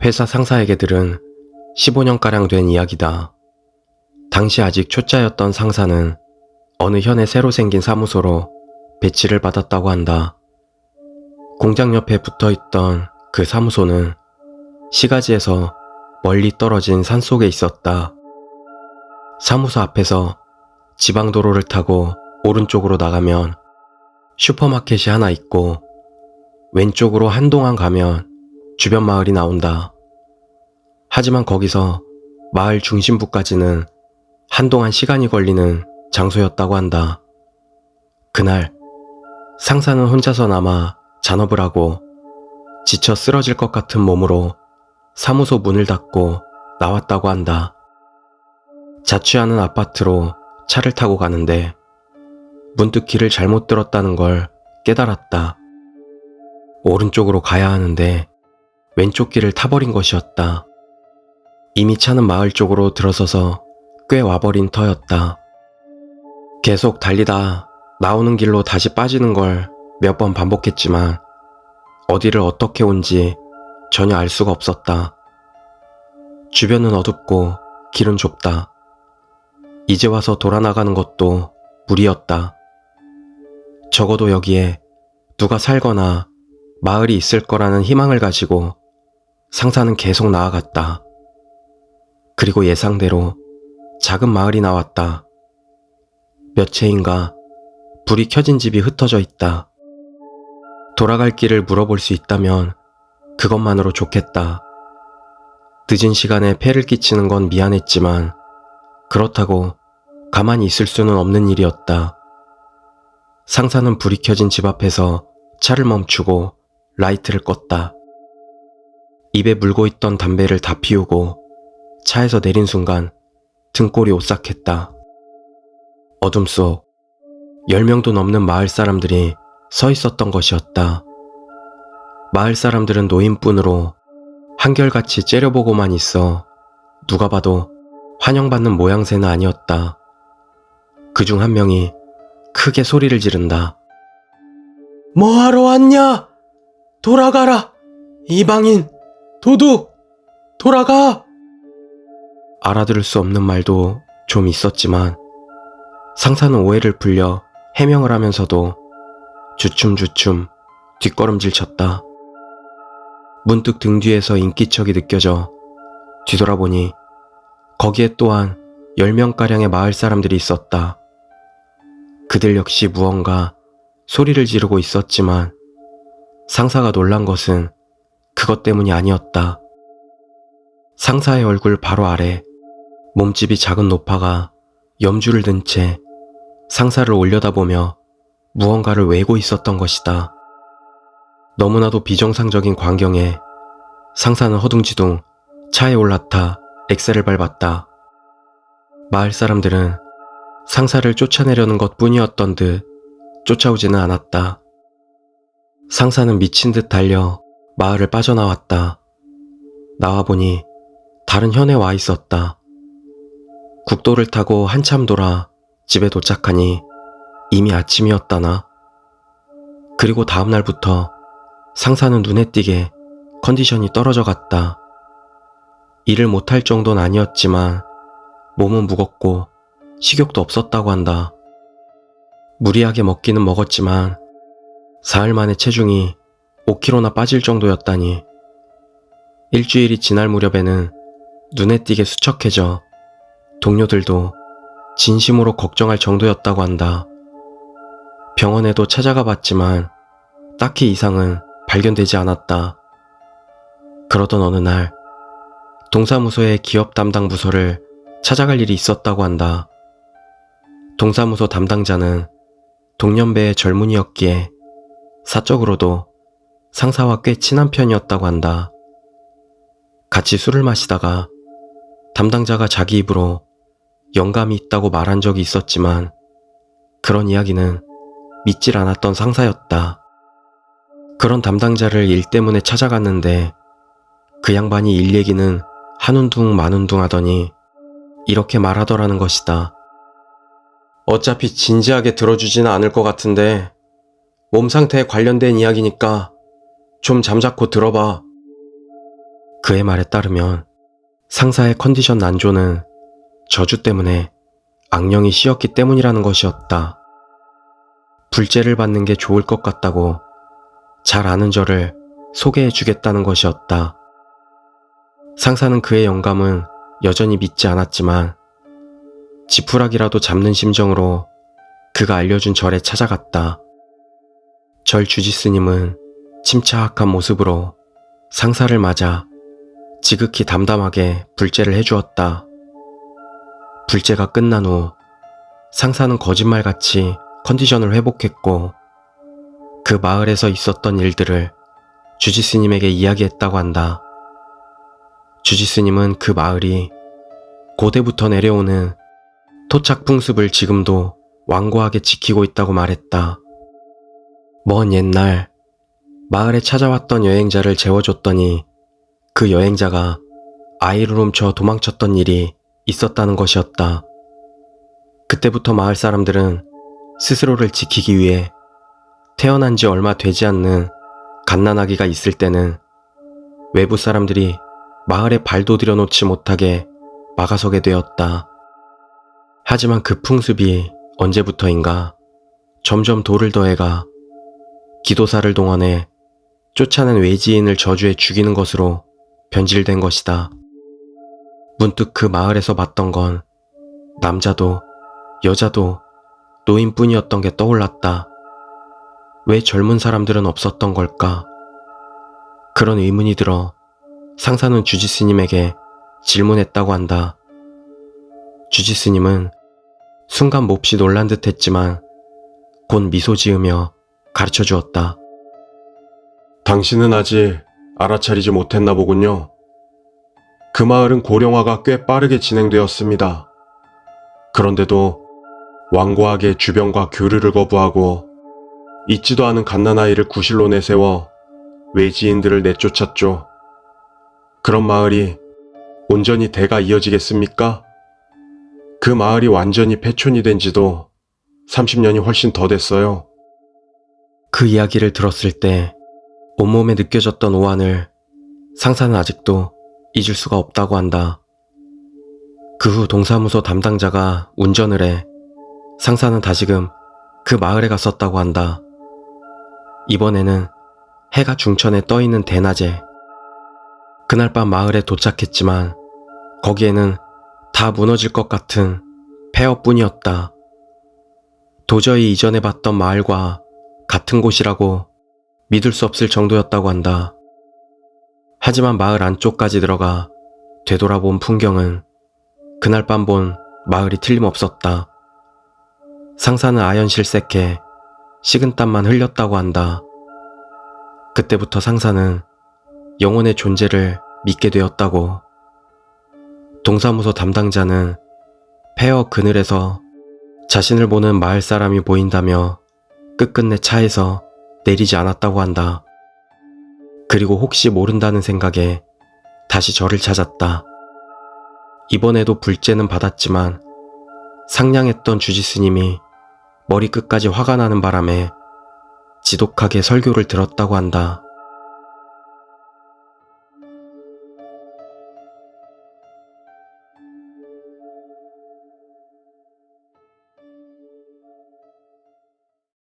회사 상사에게 들은 15년가량 된 이야기다. 당시 아직 초짜였던 상사는 어느 현에 새로 생긴 사무소로 배치를 받았다고 한다. 공장 옆에 붙어있던 그 사무소는 시가지에서 멀리 떨어진 산속에 있었다. 사무소 앞에서 지방도로를 타고 오른쪽으로 나가면 슈퍼마켓이 하나 있고 왼쪽으로 한동안 가면 주변 마을이 나온다. 하지만 거기서 마을 중심부까지는 한동안 시간이 걸리는 장소였다고 한다. 그날 상사는 혼자서 남아 잔업을 하고 지쳐 쓰러질 것 같은 몸으로 사무소 문을 닫고 나왔다고 한다. 자취하는 아파트로 차를 타고 가는데 문득 길을 잘못 들었다는 걸 깨달았다. 오른쪽으로 가야 하는데 왼쪽 길을 타버린 것이었다. 이미 차는 마을 쪽으로 들어서서 꽤 와버린 터였다. 계속 달리다 나오는 길로 다시 빠지는 걸 몇 번 반복했지만 어디를 어떻게 온지 전혀 알 수가 없었다. 주변은 어둡고 길은 좁다. 이제 와서 돌아 나가는 것도 무리였다. 적어도 여기에 누가 살거나 마을이 있을 거라는 희망을 가지고 상사는 계속 나아갔다. 그리고 예상대로 작은 마을이 나왔다. 몇 채인가 불이 켜진 집이 흩어져 있다. 돌아갈 길을 물어볼 수 있다면 그것만으로 좋겠다. 늦은 시간에 폐를 끼치는 건 미안했지만 그렇다고 가만히 있을 수는 없는 일이었다. 상사는 불이 켜진 집 앞에서 차를 멈추고 라이트를 껐다. 입에 물고 있던 담배를 다 피우고 차에서 내린 순간 등골이 오싹했다. 어둠 속 10명도 넘는 마을 사람들이 서 있었던 것이었다. 마을 사람들은 노인뿐으로 한결같이 째려보고만 있어 누가 봐도 환영받는 모양새는 아니었다. 그중 한 명이 크게 소리를 지른다. 뭐하러 왔냐? 돌아가라! 이방인! 도둑! 돌아가! 알아들을 수 없는 말도 좀 있었지만 상사는 오해를 풀려 해명을 하면서도 주춤주춤 뒷걸음질 쳤다. 문득 등 뒤에서 인기척이 느껴져 뒤돌아보니 거기에 또한 10명가량의 마을 사람들이 있었다. 그들 역시 무언가 소리를 지르고 있었지만 상사가 놀란 것은 그것 때문이 아니었다. 상사의 얼굴 바로 아래 몸집이 작은 노파가 염주를 든 채 상사를 올려다보며 무언가를 외고 있었던 것이다. 너무나도 비정상적인 광경에 상사는 허둥지둥 차에 올라타 엑셀을 밟았다. 마을 사람들은 상사를 쫓아내려는 것 뿐이었던 듯 쫓아오지는 않았다. 상사는 미친 듯 달려 마을을 빠져나왔다. 나와보니 다른 현에 와 있었다. 국도를 타고 한참 돌아 집에 도착하니 이미 아침이었다나. 그리고 다음날부터 상사는 눈에 띄게 컨디션이 떨어져 갔다. 일을 못할 정도는 아니었지만 몸은 무겁고 식욕도 없었다고 한다. 무리하게 먹기는 먹었지만 사흘 만에 체중이 5kg나 빠질 정도였다니. 일주일이 지날 무렵에는 눈에 띄게 수척해져 동료들도 진심으로 걱정할 정도였다고 한다. 병원에도 찾아가 봤지만 딱히 이상은 발견되지 않았다. 그러던 어느 날 동사무소의 기업 담당 부서를 찾아갈 일이 있었다고 한다. 동사무소 담당자는 동년배의 젊은이였기에 사적으로도 상사와 꽤 친한 편이었다고 한다. 같이 술을 마시다가 담당자가 자기 입으로 영감이 있다고 말한 적이 있었지만 그런 이야기는 믿질 않았던 상사였다. 그런 담당자를 일 때문에 찾아갔는데 그 양반이 일 얘기는 한운둥 만운둥 하더니 이렇게 말하더라는 것이다. 어차피 진지하게 들어주지는 않을 것 같은데 몸 상태에 관련된 이야기니까 좀 잠자코 들어봐. 그의 말에 따르면 상사의 컨디션 난조는 저주 때문에 악령이 씌었기 때문이라는 것이었다. 불제를 받는 게 좋을 것 같다고 잘 아는 저를 소개해 주겠다는 것이었다. 상사는 그의 영감은 여전히 믿지 않았지만 지푸라기라도 잡는 심정으로 그가 알려준 절에 찾아갔다. 절 주지스님은 침착한 모습으로 상사를 맞아 지극히 담담하게 불제를 해주었다. 불제가 끝난 후 상사는 거짓말같이 컨디션을 회복했고 그 마을에서 있었던 일들을 주지스님에게 이야기했다고 한다. 주지스님은 그 마을이 고대부터 내려오는 토착 풍습을 지금도 완고하게 지키고 있다고 말했다. 먼 옛날 마을에 찾아왔던 여행자를 재워줬더니 그 여행자가 아이를 훔쳐 도망쳤던 일이 있었다는 것이었다. 그때부터 마을 사람들은 스스로를 지키기 위해 태어난 지 얼마 되지 않는 갓난아기가 있을 때는 외부 사람들이 마을에 발도 들여놓지 못하게 막아서게 되었다. 하지만 그 풍습이 언제부터인가 점점 도를 더해가 기도사를 동원해 쫓아낸 외지인을 저주해 죽이는 것으로 변질된 것이다. 문득 그 마을에서 봤던 건 남자도 여자도 노인뿐이었던 게 떠올랐다. 왜 젊은 사람들은 없었던 걸까? 그런 의문이 들어 상사는 주지스님에게 질문했다고 한다. 주지스님은 순간 몹시 놀란 듯 했지만 곧 미소 지으며 가르쳐 주었다. 당신은 아직 알아차리지 못했나 보군요. 그 마을은 고령화가 꽤 빠르게 진행되었습니다. 그런데도 완고하게 주변과 교류를 거부하고 있지도 않은 갓난아이를 구실로 내세워 외지인들을 내쫓았죠. 그런 마을이 온전히 대가 이어지겠습니까? 그 마을이 완전히 폐촌이 된 지도 30년이 훨씬 더 됐어요. 그 이야기를 들었을 때 온몸에 느껴졌던 오한을 상사는 아직도 잊을 수가 없다고 한다. 그 후 동사무소 담당자가 운전을 해 상사는 다시금 그 마을에 갔었다고 한다. 이번에는 해가 중천에 떠있는 대낮에 그날 밤 마을에 도착했지만 거기에는 다 무너질 것 같은 폐허뿐이었다. 도저히 이전에 봤던 마을과 같은 곳이라고 믿을 수 없을 정도였다고 한다. 하지만 마을 안쪽까지 들어가 되돌아본 풍경은 그날 밤 본 마을이 틀림없었다. 상사는 아연실색해 식은땀만 흘렸다고 한다. 그때부터 상사는 영혼의 존재를 믿게 되었다고. 동사무소 담당자는 폐허 그늘에서 자신을 보는 마을 사람이 보인다며 끝끝내 차에서 내리지 않았다고 한다. 그리고 혹시 모른다는 생각에 다시 절을 찾았다. 이번에도 불제는 받았지만 상냥했던 주지스님이 머리끝까지 화가 나는 바람에 지독하게 설교를 들었다고 한다.